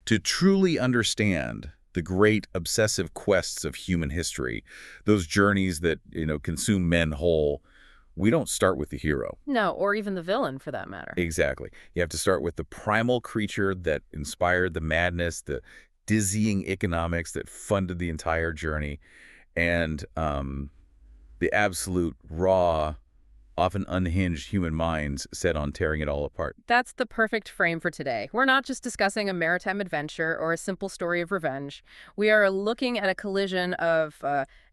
To truly understand the great obsessive quests of human history, those journeys that, consume men whole, we don't start with the hero. No, or even the villain, for that matter. Exactly. You have to start with the primal creature that inspired the madness, the dizzying economics that funded the entire journey, and the absolute raw, often unhinged human minds set on tearing it all apart. That's the perfect frame for today. We're not just discussing a maritime adventure or a simple story of revenge. We are looking at a collision of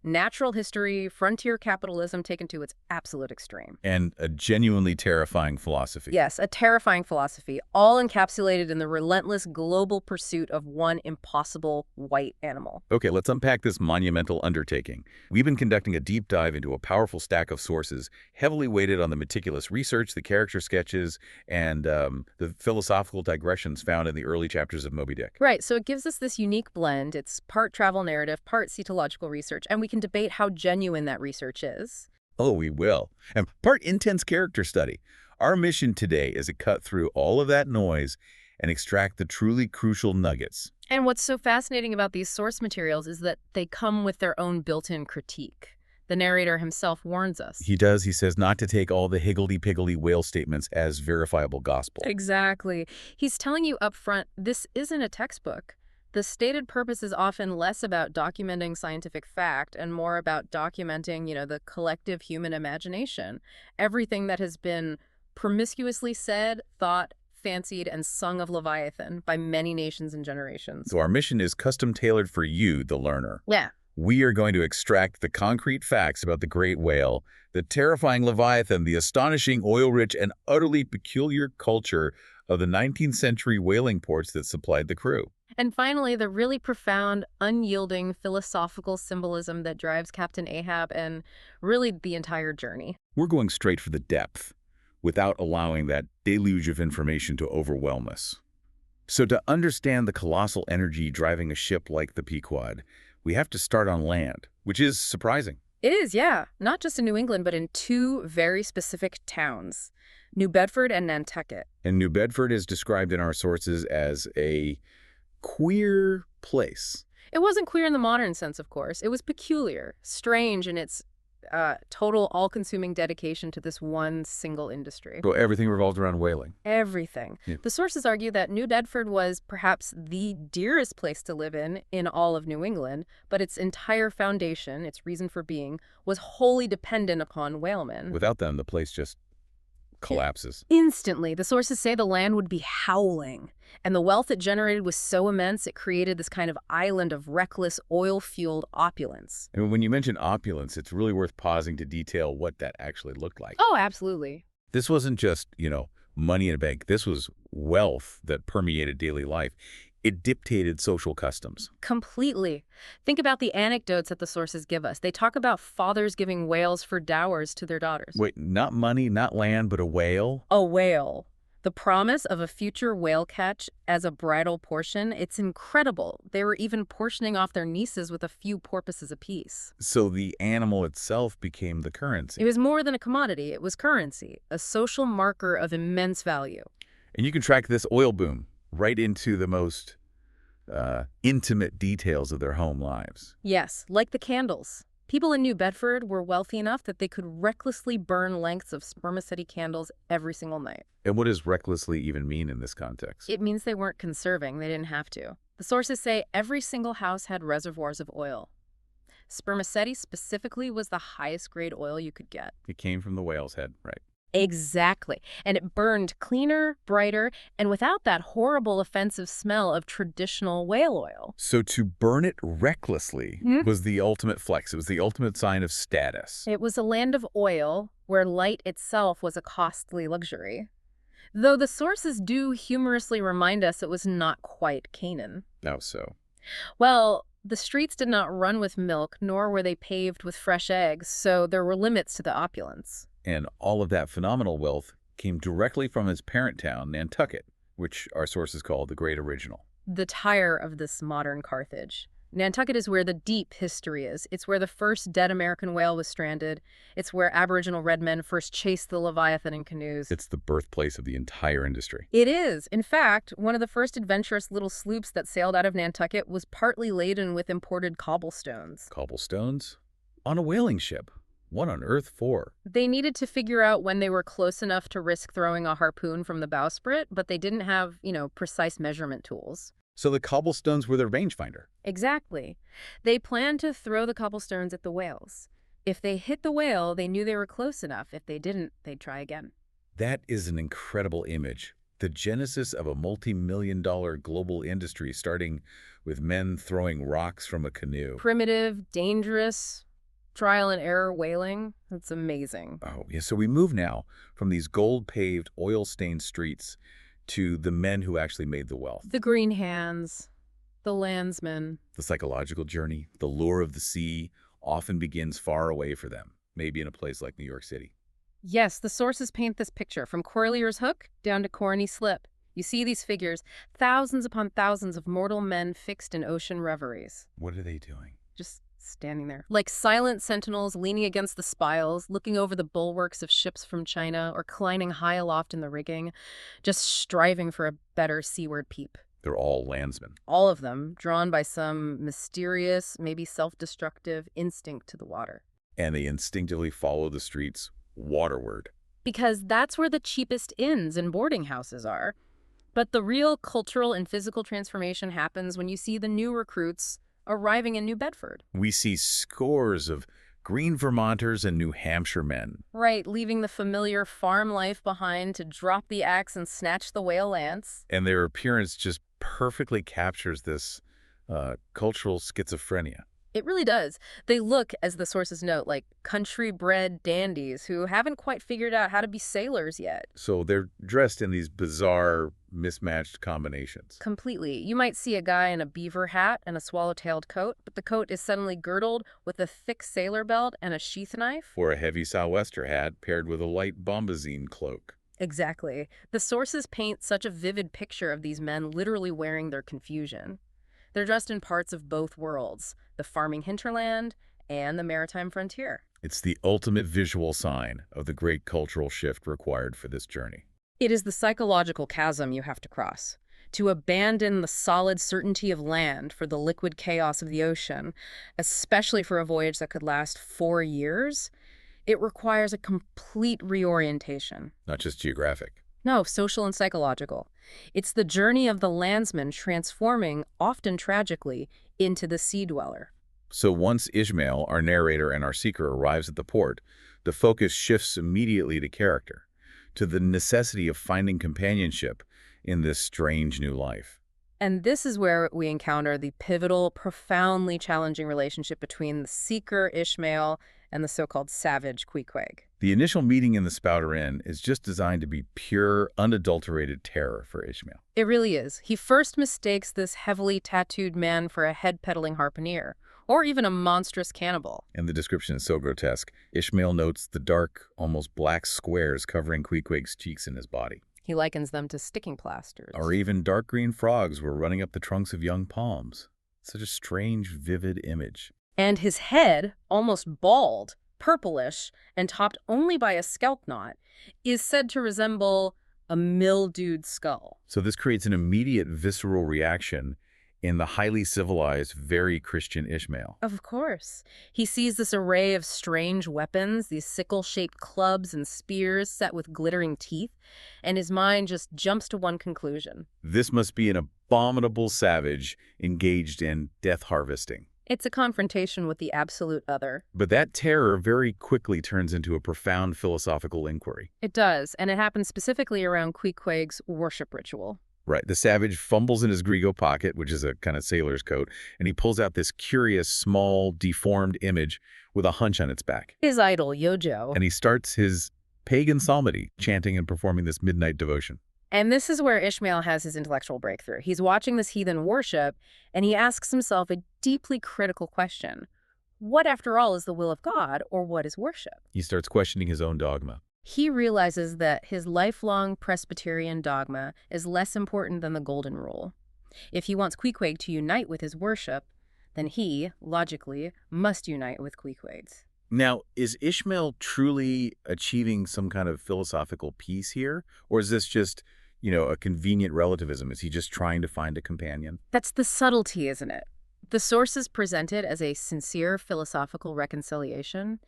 natural history, frontier capitalism taken to its absolute extreme. And a genuinely terrifying philosophy. Yes, a terrifying philosophy, all encapsulated in the relentless global pursuit of one impossible white animal. Okay, let's unpack this monumental undertaking. We've been conducting a deep dive into a powerful stack of sources, heavily weighted on the meticulous research, the character sketches, and the philosophical digressions found in the early chapters of Moby Dick. Right, so it gives us this unique blend. It's part travel narrative, part cetological research, and we can debate how genuine that research is. Oh, we will. And part intense character study. Our mission today is to cut through all of that noise and extract the truly crucial nuggets. And what's so fascinating about these source materials is that they come with their own built-in critique. The narrator himself warns us. He does. He says not to take all the higgledy-piggledy whale statements as verifiable gospel. Exactly. He's telling you up front, this isn't a textbook. The stated purpose is often less about documenting scientific fact and more about documenting, the collective human imagination. Everything that has been promiscuously said, thought, fancied, and sung of Leviathan by many nations and generations. So our mission is custom-tailored for you, the learner. Yeah. We are going to extract the concrete facts about the great whale, the terrifying Leviathan, the astonishing oil-rich and utterly peculiar culture of the 19th century whaling ports that supplied the crew. And finally, the really profound, unyielding philosophical symbolism that drives Captain Ahab and really the entire journey. We're going straight for the depth, without allowing that deluge of information to overwhelm us. So to understand the colossal energy driving a ship like the Pequod, we have to start on land, which is surprising. It is, yeah. Not just in New England, but in two very specific towns, New Bedford and Nantucket. And New Bedford is described in our sources as a queer place. It wasn't queer in the modern sense, of course. It was peculiar, strange in its total all-consuming dedication to this one single industry. So everything revolved around whaling. Everything. Yeah. The sources argue that New Bedford was perhaps the dearest place to live in all of New England, but its entire foundation, its reason for being, was wholly dependent upon whalemen. Without them, the place just collapses. Instantly. The sources say the land would be howling, and the wealth it generated was so immense it created this kind of island of reckless, oil-fueled opulence. And when you mention opulence, it's really worth pausing to detail what that actually looked like. Oh, absolutely. This wasn't just, money in a bank. This was wealth that permeated daily life. It dictated social customs. Completely. Think about the anecdotes that the sources give us. They talk about fathers giving whales for dowers to their daughters. Wait, not money, not land, but a whale? A whale. The promise of a future whale catch as a bridal portion, it's incredible. They were even portioning off their nieces with a few porpoises apiece. So the animal itself became the currency. It was more than a commodity. It was currency, a social marker of immense value. And you can track this oil boom right into the most intimate details of their home lives. Yes, like the candles. People in New Bedford were wealthy enough that they could recklessly burn lengths of spermaceti candles every single night. And what does recklessly even mean in this context? It means they weren't conserving. They didn't have to. The sources say every single house had reservoirs of oil. Spermaceti specifically was the highest grade oil you could get. It came from the whale's head, right? Exactly. And it burned cleaner, brighter, and without that horrible offensive smell of traditional whale oil. So to burn it recklessly was the ultimate flex. It was the ultimate sign of status. It was a land of oil where light itself was a costly luxury. Though the sources do humorously remind us it was not quite Canaan. How so? Well, the streets did not run with milk, nor were they paved with fresh eggs, so there were limits to the opulence. And all of that phenomenal wealth came directly from his parent town, Nantucket, which our sources call the Great Original. The Tyre of this modern Carthage. Nantucket is where the deep history is. It's where the first dead American whale was stranded. It's where Aboriginal red men first chased the Leviathan in canoes. It's the birthplace of the entire industry. It is. In fact, one of the first adventurous little sloops that sailed out of Nantucket was partly laden with imported cobblestones. Cobblestones? On a whaling ship? What on earth for? They needed to figure out when they were close enough to risk throwing a harpoon from the bowsprit, but they didn't have, precise measurement tools. So the cobblestones were their rangefinder. Exactly. They planned to throw the cobblestones at the whales. If they hit the whale, they knew they were close enough. If they didn't, they'd try again. That is an incredible image. The genesis of a multi-million-dollar global industry starting with men throwing rocks from a canoe. Primitive, dangerous, trial and error whaling. That's amazing. Oh, yeah. So we move now from these gold-paved, oil-stained streets to the men who actually made the wealth. The green hands, the landsmen. The psychological journey, the lure of the sea, often begins far away for them, maybe in a place like New York City. Yes, the sources paint this picture, from Corlear's Hook down to Corny Slip. You see these figures, thousands upon thousands of mortal men fixed in ocean reveries. What are they doing? Just standing there, like silent sentinels leaning against the spiles, looking over the bulwarks of ships from China or climbing high aloft in the rigging, just striving for a better seaward peep. They're all landsmen. All of them drawn by some mysterious, maybe self-destructive instinct to the water. And they instinctively follow the streets waterward. Because that's where the cheapest inns and boarding houses are. But the real cultural and physical transformation happens when you see the new recruits arriving in New Bedford. We see scores of green Vermonters and New Hampshire men. Right, leaving the familiar farm life behind to drop the axe and snatch the whale lance. And their appearance just perfectly captures this cultural schizophrenia. It really does. They look, as the sources note, like country-bred dandies who haven't quite figured out how to be sailors yet. So they're dressed in these bizarre, mismatched combinations. Completely. You might see a guy in a beaver hat and a swallow-tailed coat, but the coat is suddenly girdled with a thick sailor belt and a sheath knife. Or a heavy sou'wester hat paired with a light bombazine cloak. Exactly. The sources paint such a vivid picture of these men literally wearing their confusion. They're dressed in parts of both worlds, the farming hinterland and the maritime frontier. It's the ultimate visual sign of the great cultural shift required for this journey. It is the psychological chasm you have to cross. To abandon the solid certainty of land for the liquid chaos of the ocean, especially for a voyage that could last 4 years, it requires a complete reorientation. Not just geographic. No, social and psychological. It's the journey of the landsman transforming, often tragically, into the sea dweller. So once Ishmael, our narrator and our seeker, arrives at the port, the focus shifts immediately to character, to the necessity of finding companionship in this strange new life. And this is where we encounter the pivotal, profoundly challenging relationship between the seeker, Ishmael, and the so-called savage Queequeq. The initial meeting in the Spouter Inn is just designed to be pure, unadulterated terror for Ishmael. It really is. He first mistakes this heavily tattooed man for a head-peddling harpooner, or even a monstrous cannibal. And the description is so grotesque. Ishmael notes the dark, almost black squares covering Queequeg's cheeks and his body. He likens them to sticking plasters. Or even dark green frogs were running up the trunks of young palms. Such a strange, vivid image. And his head, almost bald, purplish, and topped only by a scalp knot, is said to resemble a mildewed skull. So this creates an immediate visceral reaction in the highly civilized, very Christian Ishmael. Of course. He sees this array of strange weapons, these sickle-shaped clubs and spears set with glittering teeth, and his mind just jumps to one conclusion. This must be an abominable savage engaged in death harvesting. It's a confrontation with the absolute other. But that terror very quickly turns into a profound philosophical inquiry. It does, and it happens specifically around Queequeg's worship ritual. Right. The savage fumbles in his grego pocket, which is a kind of sailor's coat, and he pulls out this curious, small, deformed image with a hunch on its back. His idol, Yojo. And he starts his pagan psalmody, chanting and performing this midnight devotion. And this is where Ishmael has his intellectual breakthrough. He's watching this heathen worship, and he asks himself a deeply critical question. What, after all, is the will of God, or what is worship? He starts questioning his own dogma. He realizes that his lifelong Presbyterian dogma is less important than the Golden Rule. If he wants Queequeg to unite with his worship, then he, logically, must unite with Queequeq. Now, is Ishmael truly achieving some kind of philosophical peace here? Or is this just, a convenient relativism? Is he just trying to find a companion? That's the subtlety, isn't it? The source is presented as a sincere philosophical reconciliation.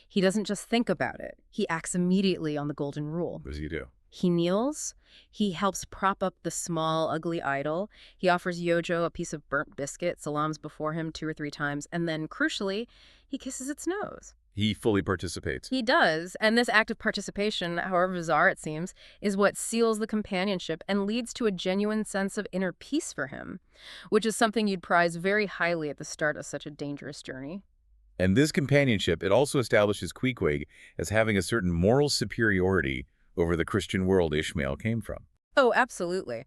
He doesn't just think about it. He acts immediately on the golden rule. What does he do? He kneels. He helps prop up the small, ugly idol. He offers Yojo a piece of burnt biscuit, salams before him 2 or 3 times, and then, crucially, he kisses its nose. He fully participates. He does, and this act of participation, however bizarre it seems, is what seals the companionship and leads to a genuine sense of inner peace for him, which is something you'd prize very highly at the start of such a dangerous journey. And this companionship, it also establishes Queequeg as having a certain moral superiority over the Christian world Ishmael came from. Oh, absolutely.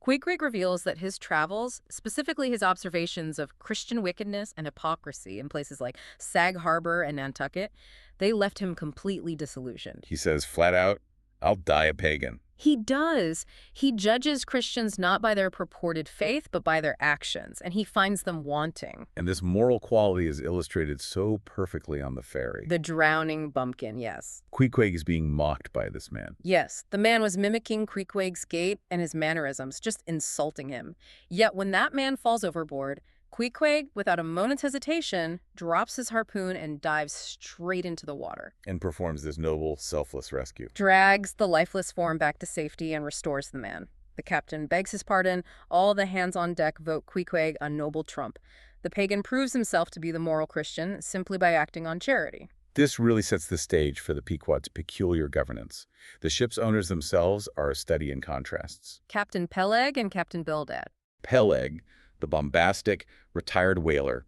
Queequeg reveals that his travels, specifically his observations of Christian wickedness and hypocrisy in places like Sag Harbor and Nantucket, they left him completely disillusioned. He says flat out, I'll die a pagan. He does. He judges Christians not by their purported faith, but by their actions, and he finds them wanting. And this moral quality is illustrated so perfectly on the ferry. The drowning bumpkin, yes. Queequeg is being mocked by this man. Yes, the man was mimicking Queequeg's gait and his mannerisms, just insulting him. Yet when that man falls overboard, Queequeg, without a moment's hesitation, drops his harpoon and dives straight into the water. And performs this noble, selfless rescue. Drags the lifeless form back to safety and restores the man. The captain begs his pardon. All the hands on deck vote Queequeg a noble trump. The pagan proves himself to be the moral Christian simply by acting on charity. This really sets the stage for the Pequod's peculiar governance. The ship's owners themselves are a study in contrasts. Captain Peleg and Captain Bildad. Peleg, the bombastic, retired whaler,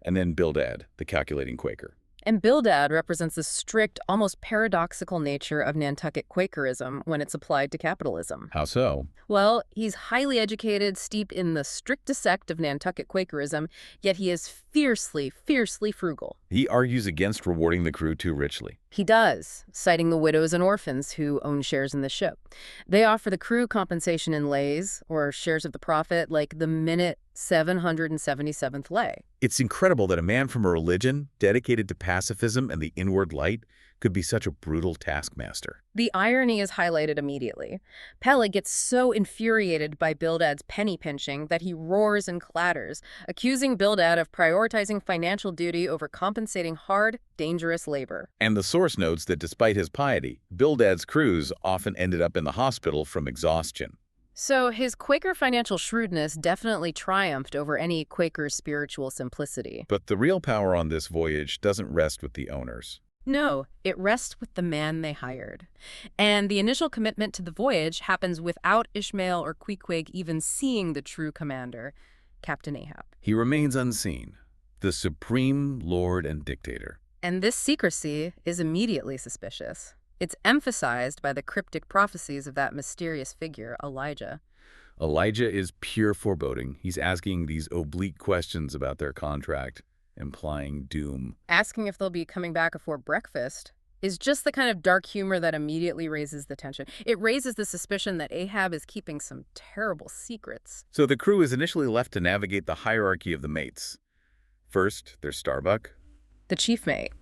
and then Bildad, the calculating Quaker. And Bildad represents the strict, almost paradoxical nature of Nantucket Quakerism when it's applied to capitalism. How so? Well, he's highly educated, steeped in the strictest sect of Nantucket Quakerism, yet he is fiercely, fiercely frugal. He argues against rewarding the crew too richly. He does, citing the widows and orphans who own shares in the ship. They offer the crew compensation in leys, or shares of the profit, like the minute 777th lay. It's incredible that a man from a religion dedicated to pacifism and the inward light could be such a brutal taskmaster. The irony is highlighted immediately. Peleg gets so infuriated by Bildad's penny pinching that he roars and clatters, accusing Bildad of prioritizing financial duty over compensating hard, dangerous labor. And the source notes that despite his piety, Bildad's crews often ended up in the hospital from exhaustion. So his Quaker financial shrewdness definitely triumphed over any Quaker spiritual simplicity. But the real power on this voyage doesn't rest with the owners. No, it rests with the man they hired. And the initial commitment to the voyage happens without Ishmael or Queequeg even seeing the true commander, Captain Ahab. He remains unseen, the supreme lord and dictator. And this secrecy is immediately suspicious. It's emphasized by the cryptic prophecies of that mysterious figure, Elijah. Elijah is pure foreboding. He's asking these oblique questions about their contract, implying doom. Asking if they'll be coming back before breakfast is just the kind of dark humor that immediately raises the tension. It raises the suspicion that Ahab is keeping some terrible secrets. So the crew is initially left to navigate the hierarchy of the mates. First, there's Starbuck, The chief mate.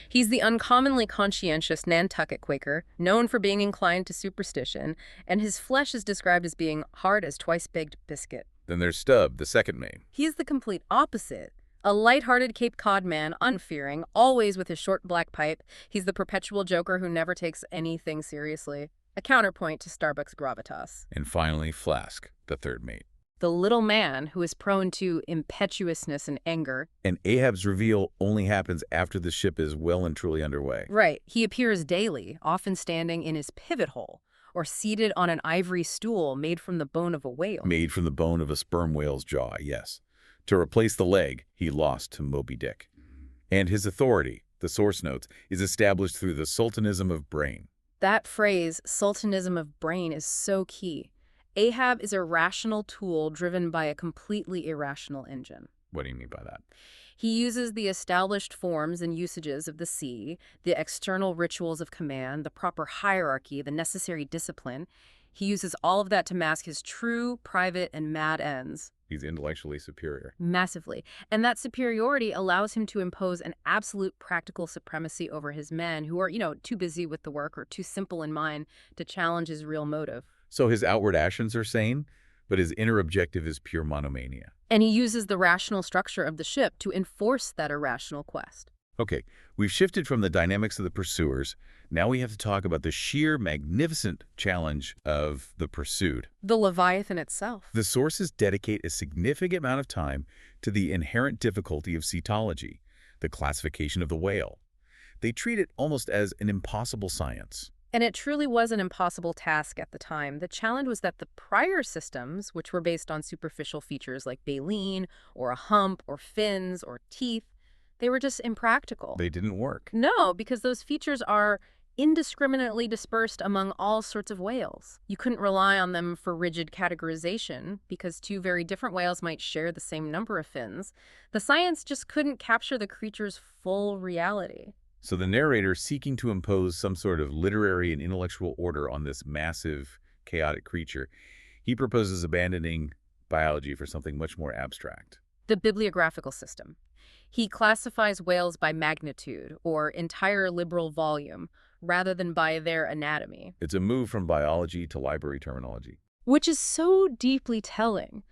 He's the uncommonly conscientious Nantucket Quaker, known for being inclined to superstition, and his flesh is described as being hard as twice-baked biscuit. Then there's Stubb, the second mate. He's the complete opposite. A light-hearted Cape Cod man, unfearing, always with his short black pipe. He's the perpetual joker who never takes anything seriously. A counterpoint to Starbuck's gravitas. And finally, Flask, the third mate. The little man who is prone to impetuousness and anger. And Ahab's reveal only happens after the ship is well and truly underway. Right. He appears daily, often standing in his pivot hole, or seated on an ivory stool made from the bone of a whale. Made from the bone of a sperm whale's jaw, yes. To replace the leg he lost to Moby Dick. And his authority, the source notes, is established through the sultanism of brain. That phrase, sultanism of brain, is so key. Ahab is a rational tool driven by a completely irrational engine. What do you mean by that? He uses the established forms and usages of the sea, the external rituals of command, the proper hierarchy, the necessary discipline. He uses all of that to mask his true, private, and mad ends. He's intellectually superior. Massively. And that superiority allows him to impose an absolute practical supremacy over his men who are, too busy with the work or too simple in mind to challenge his real motive. So his outward actions are sane, but his inner objective is pure monomania. And he uses the rational structure of the ship to enforce that irrational quest. Okay, we've shifted from the dynamics of the pursuers. Now we have to talk about the sheer magnificent challenge of the pursued. The Leviathan itself. The sources dedicate a significant amount of time to the inherent difficulty of cetology, the classification of the whale. They treat it almost as an impossible science. And it truly was an impossible task at the time. The challenge was that the prior systems, which were based on superficial features like baleen, or a hump, or fins, or teeth, they were just impractical. They didn't work. No, because those features are indiscriminately dispersed among all sorts of whales. You couldn't rely on them for rigid categorization because two very different whales might share the same number of fins. The science just couldn't capture the creature's full reality. So the narrator, seeking to impose some sort of literary and intellectual order on this massive, chaotic creature, he proposes abandoning biology for something much more abstract. The bibliographical system. He classifies whales by magnitude, or entire liberal volume, rather than by their anatomy. It's a move from biology to library terminology. Which is so deeply telling.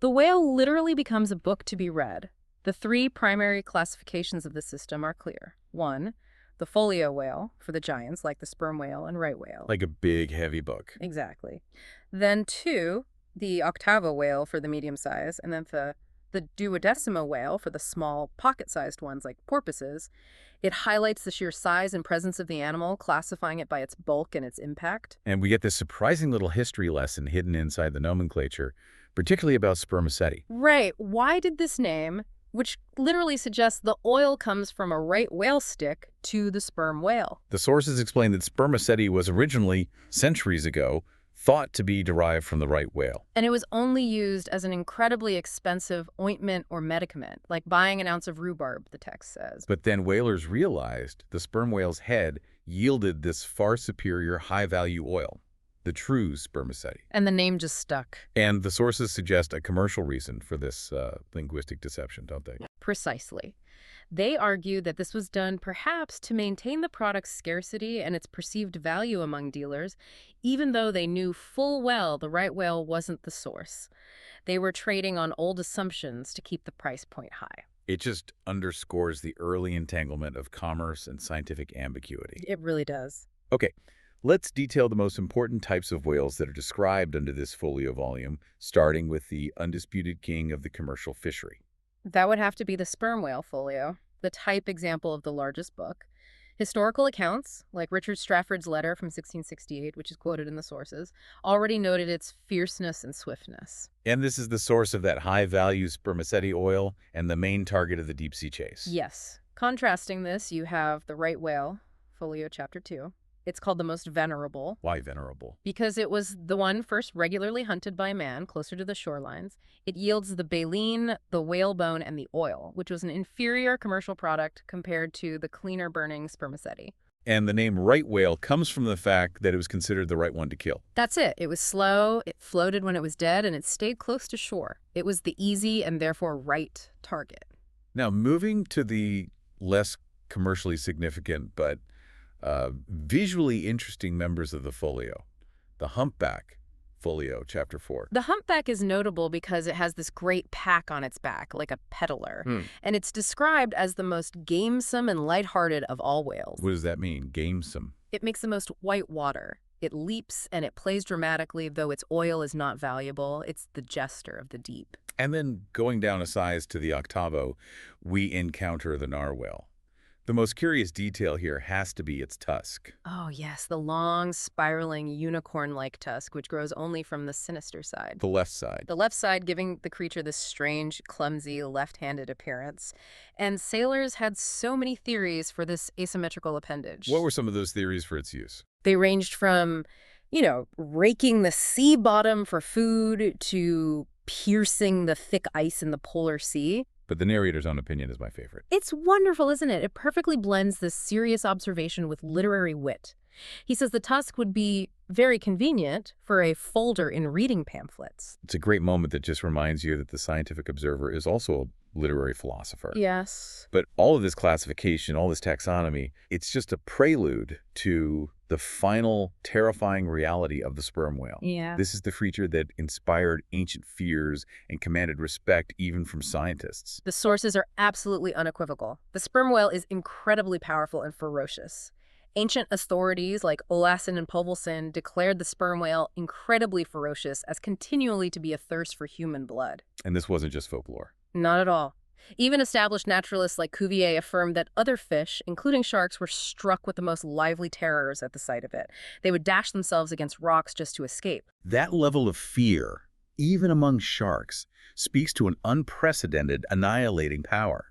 The whale literally becomes a book to be read. The three primary classifications of the system are clear. 1, the folio whale, for the giants, like the sperm whale and right whale. Like a big, heavy book. Exactly. Then 2, the octavo whale, for the medium size, and then the duodecimo whale, for the small, pocket-sized ones like porpoises. It highlights the sheer size and presence of the animal, classifying it by its bulk and its impact. And we get this surprising little history lesson hidden inside the nomenclature, particularly about spermaceti. Right. Why did this name, which literally suggests the oil comes from a right whale stick, to the sperm whale? The sources explain that spermaceti was originally, centuries ago, thought to be derived from the right whale. And it was only used as an incredibly expensive ointment or medicament, like buying an ounce of rhubarb, the text says. But then whalers realized the sperm whale's head yielded this far superior high-value oil, the true spermaceti. And the name just stuck. And the sources suggest a commercial reason for this linguistic deception, don't they? Precisely. They argue that this was done perhaps to maintain the product's scarcity and its perceived value among dealers, even though they knew full well the right whale wasn't the source. They were trading on old assumptions to keep the price point high. It just underscores the early entanglement of commerce and scientific ambiguity. It really does. Okay, let's detail the most important types of whales that are described under this folio volume, starting with the undisputed king of the commercial fishery. That would have to be the sperm whale folio, the type example of the largest book. Historical accounts, like Richard Strafford's letter from 1668, which is quoted in the sources, already noted its fierceness and swiftness. And this is the source of that high-value spermaceti oil and the main target of the deep-sea chase. Yes. Contrasting this, you have the right whale, folio chapter 2. It's called the most venerable. Why venerable? Because it was the one first regularly hunted by man closer to the shorelines. It yields the baleen, the whalebone, and the oil, which was an inferior commercial product compared to the cleaner-burning spermaceti. And the name right whale comes from the fact that it was considered the right one to kill. That's it. It was slow, it floated when it was dead, and it stayed close to shore. It was the easy and therefore right target. Now, moving to the less commercially significant but visually interesting members of the folio, the humpback folio, chapter 4. The humpback is notable because it has this great pack on its back, like a peddler, and it's described as the most gamesome and lighthearted of all whales. What does that mean, gamesome? It makes the most white water. It leaps and it plays dramatically, though its oil is not valuable. It's the jester of the deep. And then going down a size to the octavo, we encounter the narwhal. The most curious detail here has to be its tusk. Oh, yes, the long, spiraling, unicorn-like tusk, which grows only from the sinister side. The left side. The left side giving the creature this strange, clumsy, left-handed appearance. And sailors had so many theories for this asymmetrical appendage. What were some of those theories for its use? They ranged from, raking the sea bottom for food to piercing the thick ice in the polar sea. But the narrator's own opinion is my favorite. It's wonderful, isn't it? It perfectly blends this serious observation with literary wit. He says the tusk would be very convenient for a folder in reading pamphlets. It's a great moment that just reminds you that the scientific observer is also a literary philosopher. Yes. But all of this classification, all this taxonomy, it's just a prelude to the final terrifying reality of the sperm whale. Yeah. This is the creature that inspired ancient fears and commanded respect even from scientists. The sources are absolutely unequivocal. The sperm whale is incredibly powerful and ferocious. Ancient authorities like Olason and Povelson declared the sperm whale incredibly ferocious as continually to be a thirst for human blood. And this wasn't just folklore. Not at all. Even established naturalists like Cuvier affirmed that other fish, including sharks, were struck with the most lively terrors at the sight of it. They would dash themselves against rocks just to escape. That level of fear, even among sharks, speaks to an unprecedented, annihilating power.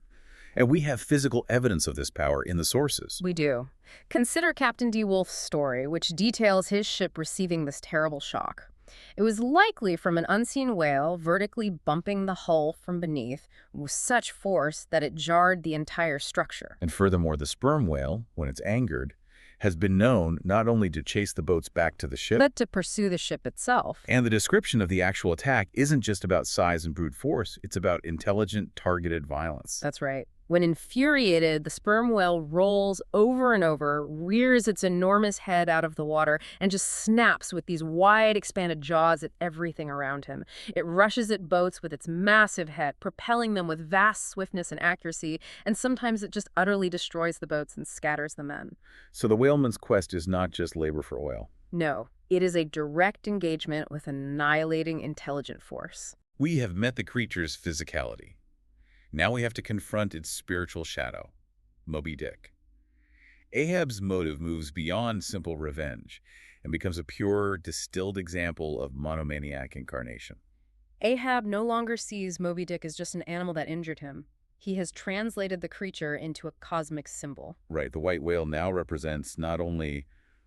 And we have physical evidence of this power in the sources. We do. Consider Captain D. Wolfe's story, which details his ship receiving this terrible shock. It was likely from an unseen whale vertically bumping the hull from beneath with such force that it jarred the entire structure. And furthermore, the sperm whale, when it's angered, has been known not only to chase the boats back to the ship, But to pursue the ship itself. and the description of the actual attack isn't just about size and brute force, it's about intelligent, targeted violence. That's right. When infuriated, the sperm whale rolls over and over, rears its enormous head out of the water, and just snaps with these wide, expanded jaws at everything around him. It rushes at boats with its massive head, propelling them with vast swiftness and accuracy, and sometimes it just utterly destroys the boats and scatters the men. So the whaleman's quest is not just labor for oil. No, it is a direct engagement with annihilating intelligent force. We have met the creature's physicality. Now we have to confront its spiritual shadow, Moby Dick. Ahab's motive moves beyond simple revenge and becomes a pure, distilled example of monomaniac incarnation. Ahab no longer sees Moby Dick as just an animal that injured him. He has translated the creature into a cosmic symbol. Right, the white whale now represents not only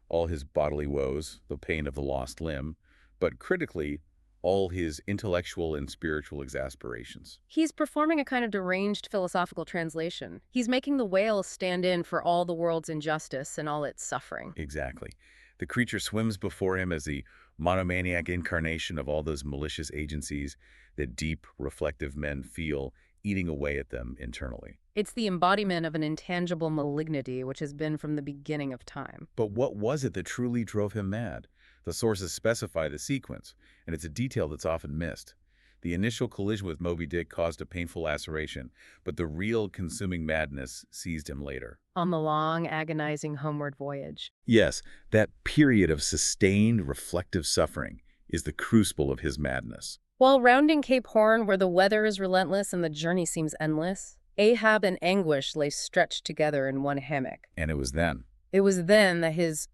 all his bodily woes, the pain of the lost limb, but critically, all his intellectual and spiritual exasperations. He's performing a kind of deranged philosophical translation. He's making the whale stand in for all the world's injustice and all its suffering. Exactly. The creature swims before him as the monomaniac incarnation of all those malicious agencies that deep, reflective men feel eating away at them internally. It's the embodiment of an intangible malignity which has been from the beginning of time. But what was it that truly drove him mad? The sources specify the sequence, and it's a detail that's often missed. The initial collision with Moby Dick caused a painful laceration, but the real consuming madness seized him later. On the long, agonizing homeward voyage. Yes, that period of sustained, reflective suffering is the crucible of his madness. While rounding Cape Horn, where the weather is relentless and the journey seems endless, Ahab and anguish lay stretched together in one hammock. And it was then. It was then that his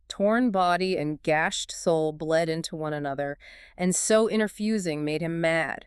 torn body and gashed soul bled into one another, and so interfusing made him mad.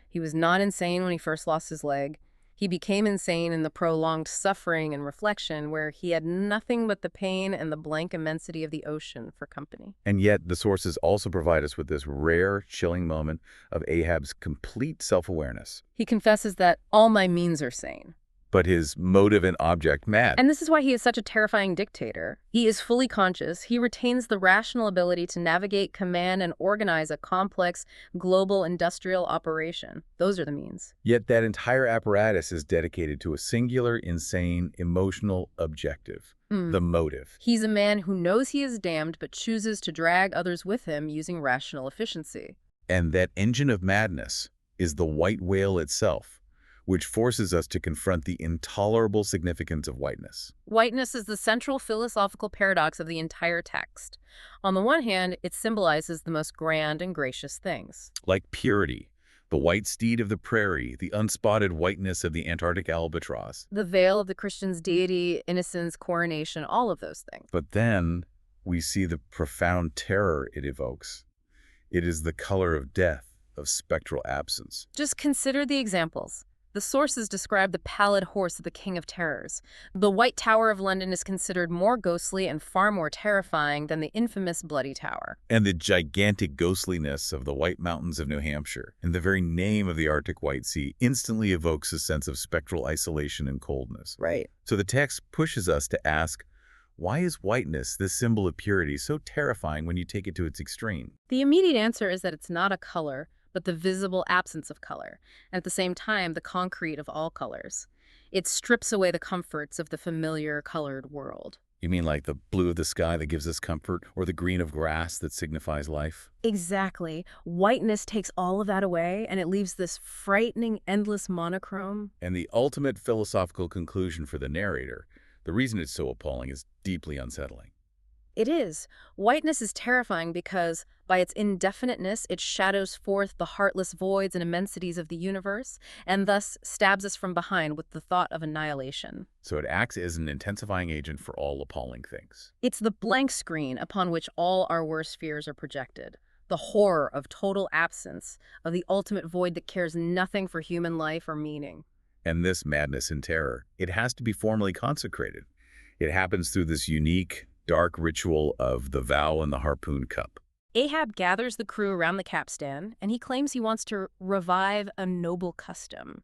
He was not insane when he first lost his leg. He became insane in the prolonged suffering and reflection where he had nothing but the pain and the blank immensity of the ocean for company. And yet, the sources also provide us with this rare, chilling moment of Ahab's complete self-awareness. He confesses that all my means are sane. But his motive and object mad. And this is why he is such a terrifying dictator. He is fully conscious. He retains the rational ability to navigate, command, and organize a complex, global industrial operation. Those are the means. Yet that entire apparatus is dedicated to a singular, insane, emotional objective. The motive. He's a man who knows he is damned but chooses to drag others with him using rational efficiency. And that engine of madness is the white whale itself, which forces us to confront the intolerable significance of whiteness. Whiteness is the central philosophical paradox of the entire text. On the one hand, it symbolizes the most grand and gracious things. Like purity, the white steed of the prairie, the unspotted whiteness of the Antarctic albatross. The veil of the Christian's deity, innocence, coronation, all of those things. But then we see the profound terror it evokes. It is the color of death, of spectral absence. Just consider the examples. The sources describe the pallid horse of the King of Terrors. The White Tower of London is considered more ghostly and far more terrifying than the infamous Bloody Tower. And the gigantic ghostliness of the White Mountains of New Hampshire, and the very name of the Arctic White Sea, instantly evokes a sense of spectral isolation and coldness. Right. So the text pushes us to ask, Why is whiteness, this symbol of purity, so terrifying when you take it to its extreme? The immediate answer is that it's not a color, but the visible absence of color, and at the same time, the concrete of all colors. It strips away the comforts of the familiar colored world. You mean like the blue of the sky that gives us comfort, or the green of grass that signifies life? Exactly. Whiteness takes all of that away, and it leaves this frightening, endless monochrome. And the ultimate philosophical conclusion for the narrator, the reason it's so appalling, is deeply unsettling. It is. Whiteness is terrifying because, by its indefiniteness, it shadows forth the heartless voids and immensities of the universe, and thus stabs us from behind with the thought of annihilation. So it acts as an intensifying agent for all appalling things. It's the blank screen upon which all our worst fears are projected. The horror of total absence, of the ultimate void that cares nothing for human life or meaning. And this madness and terror, it has to be formally consecrated. It happens through this unique, dark ritual of the vow and the harpoon cup. Ahab gathers the crew around the capstan, and he claims he wants to revive a noble custom.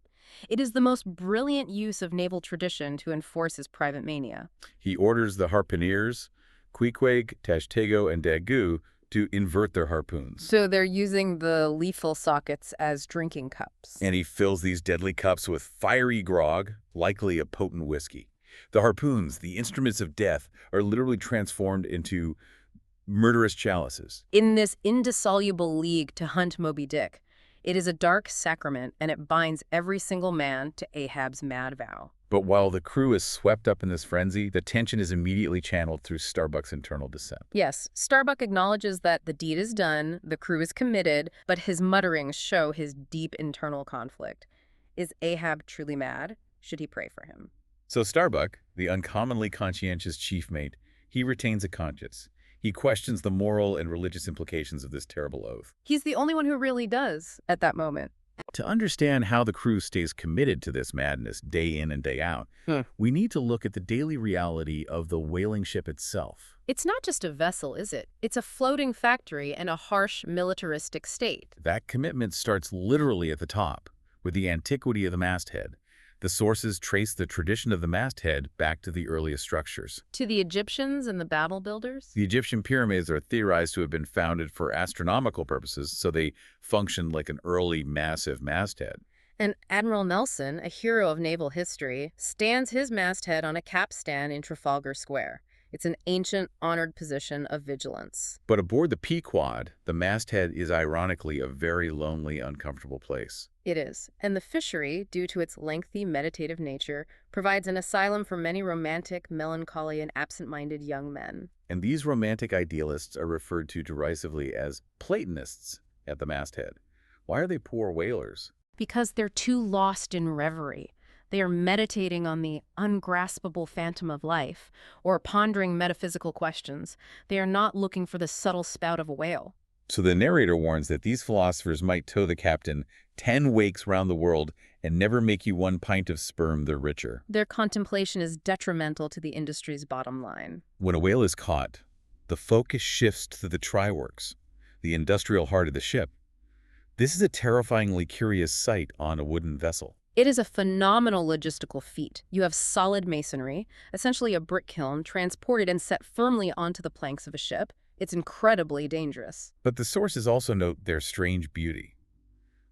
It is the most brilliant use of naval tradition to enforce his private mania. He orders the harpooneers, Queequeq, Tashtego, and Dagu, to invert their harpoons. So they're using the lethal sockets as drinking cups. And he fills these deadly cups with fiery grog, likely a potent whiskey. The harpoons, the instruments of death, are literally transformed into murderous chalices. In this indissoluble league to hunt Moby Dick, it is a dark sacrament, and it binds every single man to Ahab's mad vow. But while the crew is swept up in this frenzy, the tension is immediately channeled through Starbuck's internal dissent. Yes, Starbuck acknowledges that the deed is done, the crew is committed, but his mutterings show his deep internal conflict. Is Ahab truly mad? Should he pray for him? So Starbuck, the uncommonly conscientious chief mate, he retains a conscience. He questions the moral and religious implications of this terrible oath. He's the only one who really does at that moment. To understand how the crew stays committed to this madness day in and day out, we need to look at the daily reality of the whaling ship itself. It's not just a vessel, is it? It's a floating factory in a harsh militaristic state. That commitment starts literally at the top, with the antiquity of the masthead. The sources trace the tradition of the masthead back to the earliest structures. To the Egyptians and the battle builders? The Egyptian pyramids are theorized to have been founded for astronomical purposes, so they functioned like an early massive masthead. And Admiral Nelson, a hero of naval history, stands his masthead on a capstan in Trafalgar Square. It's an ancient, honored position of vigilance. But aboard the Pequod, the masthead is ironically a very lonely, uncomfortable place. It is. And the fishery, due to its lengthy, meditative nature, provides an asylum for many romantic, melancholy, and absent-minded young men. And these romantic idealists are referred to derisively as Platonists at the masthead. Why are they poor whalers? Because they're too lost in reverie. They are meditating on the ungraspable phantom of life, or pondering metaphysical questions. They are not looking for the subtle spout of a whale. So the narrator warns that these philosophers might tow the captain 10 wakes round the world and never make you 1 pint of sperm the richer. Their contemplation is detrimental to the industry's bottom line. When a whale is caught, the focus shifts to the tryworks, the industrial heart of the ship. This is a terrifyingly curious sight on a wooden vessel. It is a phenomenal logistical feat. You have solid masonry, essentially a brick kiln, transported and set firmly onto the planks of a ship. It's incredibly dangerous. But the sources also note their strange beauty.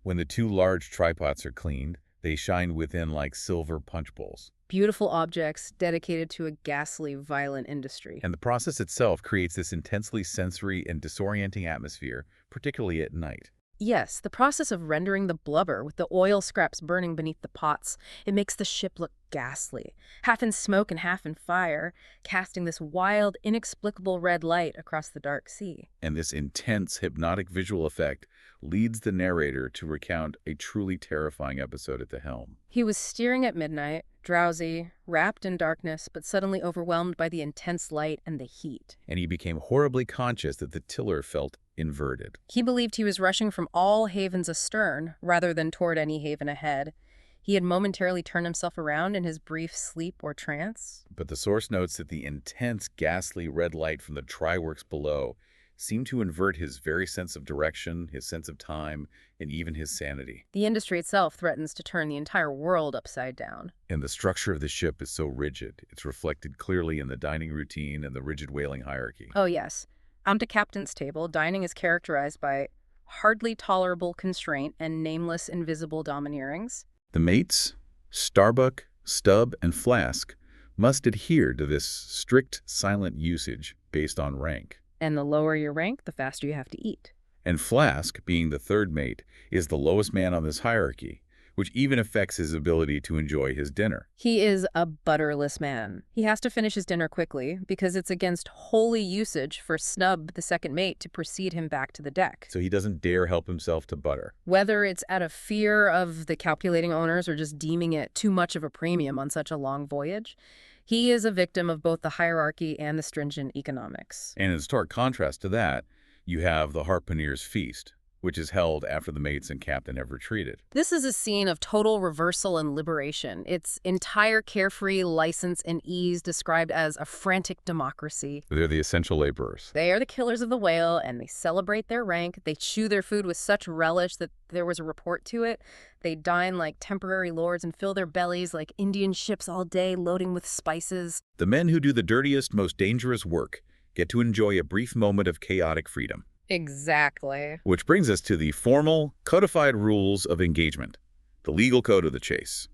When the 2 large trypots are cleaned, they shine within like silver punch bowls. Beautiful objects dedicated to a ghastly, violent industry. And the process itself creates this intensely sensory and disorienting atmosphere, particularly at night. Yes, the process of rendering the blubber with the oil scraps burning beneath the pots, it makes the ship look ghastly, half in smoke and half in fire, casting this wild, inexplicable red light across the dark sea. And this intense, hypnotic visual effect leads the narrator to recount a truly terrifying episode at the helm. He was steering at midnight, drowsy, wrapped in darkness, but suddenly overwhelmed by the intense light and the heat. And he became horribly conscious that the tiller felt inverted. He believed he was rushing from all havens astern, rather than toward any haven ahead. He had momentarily turned himself around in his brief sleep or trance. But the source notes that the intense, ghastly red light from the tryworks below seem to invert his very sense of direction, his sense of time, and even his sanity. The industry itself threatens to turn the entire world upside down. And the structure of the ship is so rigid. It's reflected clearly in the dining routine and the rigid whaling hierarchy. Oh, yes. On the captain's table, dining is characterized by hardly tolerable constraint and nameless invisible domineerings. The mates, Starbuck, Stubb, and Flask, must adhere to this strict, silent usage based on rank. And the lower your rank, the faster you have to eat. And Flask, being the third mate, is the lowest man on this hierarchy, which even affects his ability to enjoy his dinner. He is a butterless man. He has to finish his dinner quickly because it's against holy usage for Snub, the second mate, to precede him back to the deck. So he doesn't dare help himself to butter. Whether it's out of fear of the calculating owners or just deeming it too much of a premium on such a long voyage, he is a victim of both the hierarchy and the stringent economics. And in stark contrast to that, you have the Harpooner's Feast, which is held after the mates and captain have retreated. This is a scene of total reversal and liberation. Its entire carefree license and ease described as a frantic democracy. They're the essential laborers. They are the killers of the whale, and they celebrate their rank. They chew their food with such relish that there was a report to it. They dine like temporary lords and fill their bellies like Indian ships all day, loading with spices. The men who do the dirtiest, most dangerous work get to enjoy a brief moment of chaotic freedom. Exactly. Which brings us to the formal, codified rules of engagement, the legal code of the chase.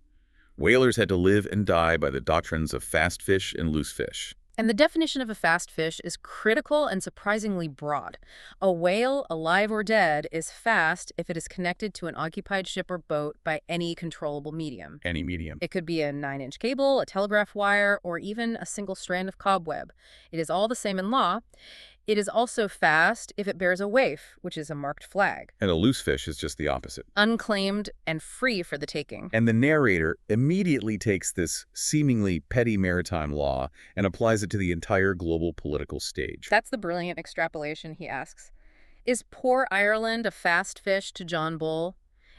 Whalers had to live and die by the doctrines of fast fish and loose fish. And the definition of a fast fish is critical and surprisingly broad. A whale, alive or dead, is fast if it is connected to an occupied ship or boat by any controllable medium. Any medium. It could be a 9-inch cable, a telegraph wire, or even a single strand of cobweb. It is all the same in law. It is also fast if it bears a waif, which is a marked flag. And a loose fish is just the opposite. Unclaimed and free for the taking. And the narrator immediately takes this seemingly petty maritime law and applies it to the entire global political stage. That's the brilliant extrapolation, he asks. Is poor Ireland a fast fish to John Bull?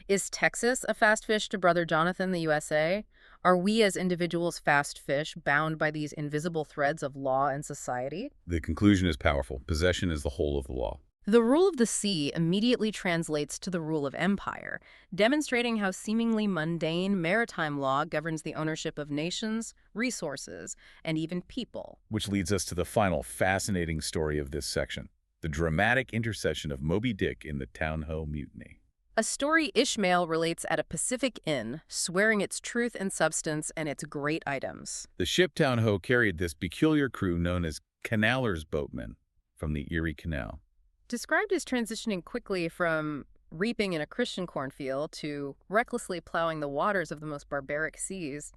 Is Texas a fast fish to Brother Jonathan, the USA? Are we as individuals fast fish, bound by these invisible threads of law and society? The conclusion is powerful. Possession is the whole of the law. The rule of the sea immediately translates to the rule of empire, demonstrating how seemingly mundane maritime law governs the ownership of nations, resources, and even people. Which leads us to the final fascinating story of this section, the dramatic intercession of Moby Dick in the Town Ho Mutiny. A story Ishmael relates at a Pacific inn, swearing its truth and substance and its great items. The ship Town Ho carried this peculiar crew known as canalers boatmen from the Erie Canal. Described as transitioning quickly from reaping in a Christian cornfield to recklessly plowing the waters of the most barbaric seas,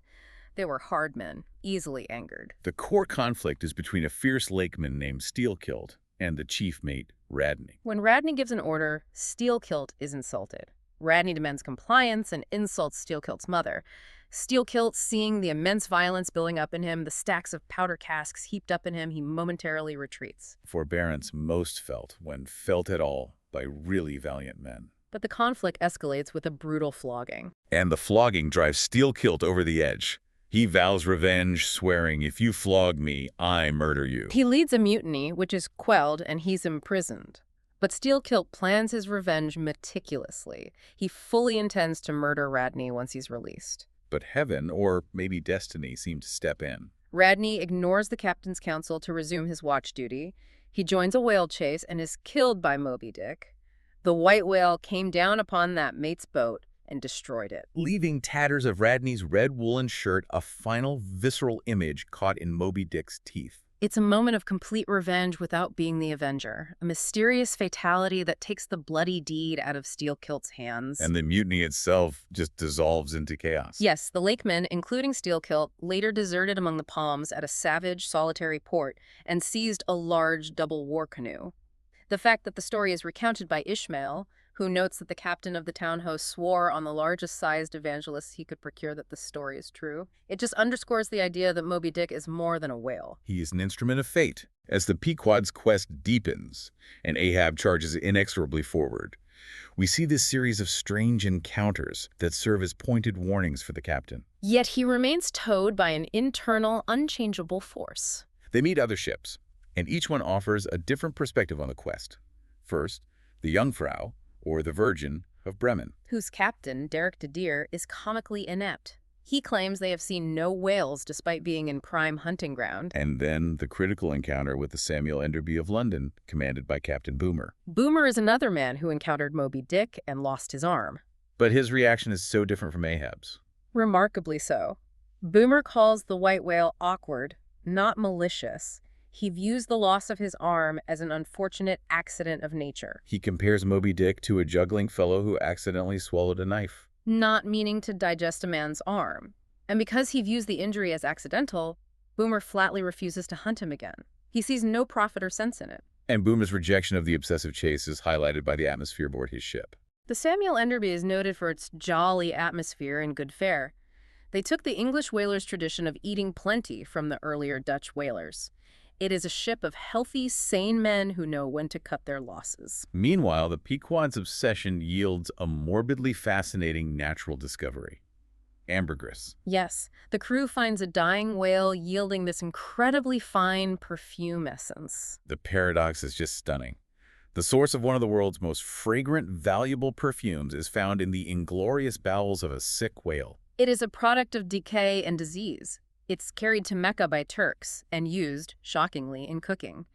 they were hard men, easily angered. The core conflict is between a fierce lakeman named Steelkilt and the chief mate, Radney. When Radney gives an order, Steelkilt is insulted. Radney demands compliance and insults Steelkilt's mother. Steelkilt, seeing the immense violence building up in him, the stacks of powder casks heaped up in him, he momentarily retreats. Forbearance most felt, when felt at all, by really valiant men. But the conflict escalates with a brutal flogging. And the flogging drives Steelkilt over the edge. He vows revenge, swearing, "If you flog me, I murder you." He leads a mutiny, which is quelled, and he's imprisoned. But Steelkilt plans his revenge meticulously. He fully intends to murder Radney once he's released. But heaven, or maybe destiny, seemed to step in. Radney ignores the captain's counsel to resume his watch duty. He joins a whale chase and is killed by Moby Dick. The white whale came down upon that mate's boat and destroyed it. Leaving tatters of Radney's red woolen shirt, a final visceral image caught in Moby Dick's teeth. It's a moment of complete revenge without being the avenger, a mysterious fatality that takes the bloody deed out of Steelkilt's hands. And the mutiny itself just dissolves into chaos. Yes, the lakemen, including Steelkilt, later deserted among the palms at a savage, solitary port and seized a large double war canoe. The fact that the story is recounted by Ishmael, who notes that the captain of the Town Ho swore on the largest-sized evangelists he could procure that the story is true. It just underscores the idea that Moby Dick is more than a whale. He is an instrument of fate. As the Pequod's quest deepens and Ahab charges inexorably forward, we see this series of strange encounters that serve as pointed warnings for the captain. Yet he remains towed by an internal, unchangeable force. They meet other ships, and each one offers a different perspective on the quest. First, the Jungfrau, or the Virgin, of Bremen. Whose captain, Derek de Deer, is comically inept. He claims they have seen no whales despite being in prime hunting ground. And then the critical encounter with the Samuel Enderby of London, commanded by Captain Boomer. Boomer is another man who encountered Moby Dick and lost his arm. But his reaction is so different from Ahab's. Remarkably so. Boomer calls the white whale awkward, not malicious. He views the loss of his arm as an unfortunate accident of nature. He compares Moby Dick to a juggling fellow who accidentally swallowed a knife. Not meaning to digest a man's arm. And because he views the injury as accidental, Boomer flatly refuses to hunt him again. He sees no profit or sense in it. And Boomer's rejection of the obsessive chase is highlighted by the atmosphere aboard his ship. The Samuel Enderby is noted for its jolly atmosphere and good fare. They took the English whalers' tradition of eating plenty from the earlier Dutch whalers. It is a ship of healthy, sane men who know when to cut their losses. Meanwhile, the Pequod's obsession yields a morbidly fascinating natural discovery: ambergris. Yes, the crew finds a dying whale yielding this incredibly fine perfume essence. The paradox is just stunning. The source of one of the world's most fragrant, valuable perfumes is found in the inglorious bowels of a sick whale. It is a product of decay and disease. It's carried to Mecca by Turks and used, shockingly, in cooking.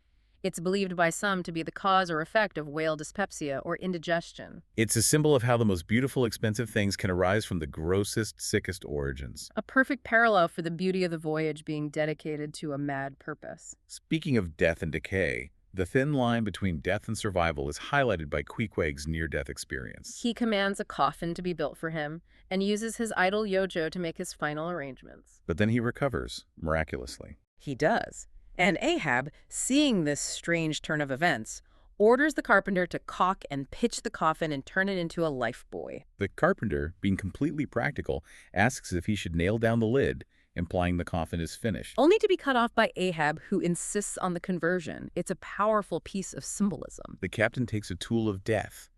It's believed by some to be the cause or effect of whale dyspepsia or indigestion. It's a symbol of how the most beautiful, expensive things can arise from the grossest, sickest origins. A perfect parallel for the beauty of the voyage being dedicated to a mad purpose. Speaking of death and decay, the thin line between death and survival is highlighted by Queequeg's near-death experience. He commands a coffin to be built for him and uses his idol Yojo to make his final arrangements. But then he recovers, miraculously. He does. And Ahab, seeing this strange turn of events, orders the carpenter to caulk and pitch the coffin and turn it into a lifebuoy. The carpenter, being completely practical, asks if he should nail down the lid, implying the coffin is finished. Only to be cut off by Ahab, who insists on the conversion. It's a powerful piece of symbolism. The captain takes a tool of death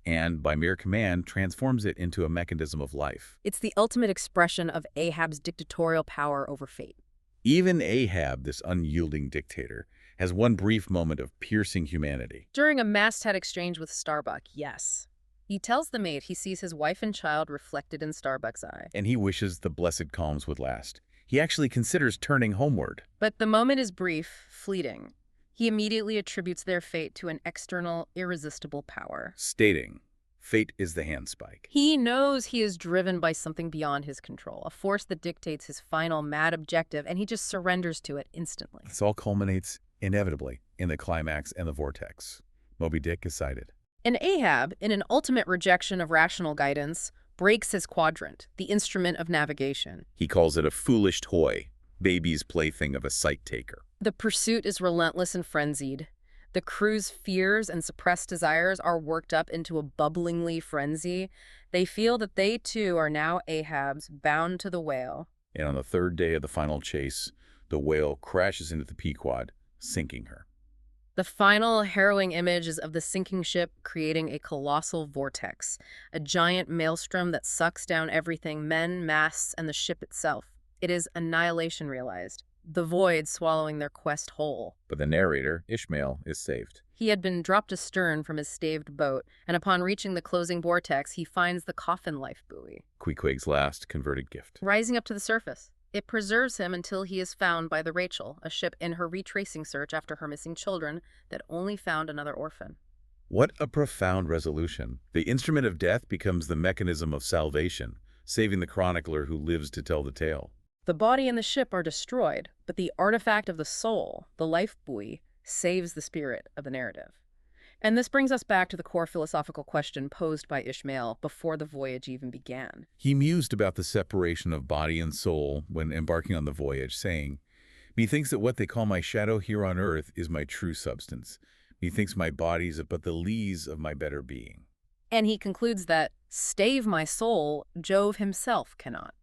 and, by mere command, transforms it into a mechanism of life. It's the ultimate expression of Ahab's dictatorial power over fate. Even Ahab, this unyielding dictator, has one brief moment of piercing humanity. During a masthead exchange with Starbuck, yes. He tells the mate he sees his wife and child reflected in Starbuck's eye. And he wishes the blessed calms would last. He actually considers turning homeward. But the moment is brief, fleeting. He immediately attributes their fate to an external, irresistible power. Stating, fate is the handspike. He knows he is driven by something beyond his control, a force that dictates his final mad objective, and he just surrenders to it instantly. This all culminates, inevitably, in the climax and the vortex. Moby Dick is sighted. And Ahab, in an ultimate rejection of rational guidance, breaks his quadrant, the instrument of navigation. He calls it a foolish toy, baby's plaything of a sight-taker. The pursuit is relentless and frenzied. The crew's fears and suppressed desires are worked up into a bubblingly frenzy. They feel that they too are now Ahab's, bound to the whale. And on the third day of the final chase, the whale crashes into the Pequod, sinking her. The final harrowing image is of the sinking ship creating a colossal vortex, a giant maelstrom that sucks down everything, men, masts, and the ship itself. It is annihilation realized, the void swallowing their quest whole. But the narrator, Ishmael, is saved. He had been dropped astern from his staved boat, and upon reaching the closing vortex, he finds the coffin life buoy. Queequeg's last converted gift. Rising up to the surface, it preserves him until he is found by the Rachel, a ship in her retracing search after her missing children that only found another orphan. What a profound resolution. The instrument of death becomes the mechanism of salvation, saving the chronicler who lives to tell the tale. The body and the ship are destroyed, but the artifact of the soul, the life buoy, saves the spirit of the narrative. And this brings us back to the core philosophical question posed by Ishmael before the voyage even began. He mused about the separation of body and soul when embarking on the voyage, saying, "Methinks that what they call my shadow here on earth is my true substance. Methinks my body is but the lees of my better being." And he concludes that, stave my soul, Jove himself cannot.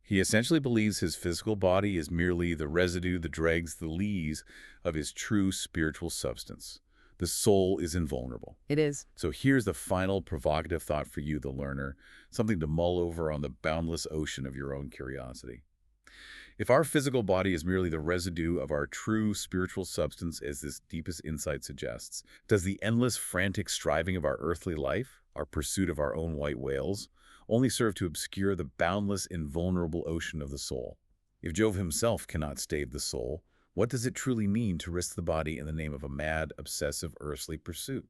He essentially believes his physical body is merely the residue, the dregs, the lees of his true spiritual substance. The soul is invulnerable. It is. So here's the final provocative thought for you, the learner, something to mull over on the boundless ocean of your own curiosity. If our physical body is merely the residue of our true spiritual substance, as this deepest insight suggests, does the endless frantic striving of our earthly life, our pursuit of our own white whales, only serve to obscure the boundless, invulnerable ocean of the soul? If Jove himself cannot stave the soul, what does it truly mean to risk the body in the name of a mad, obsessive, earthly pursuit?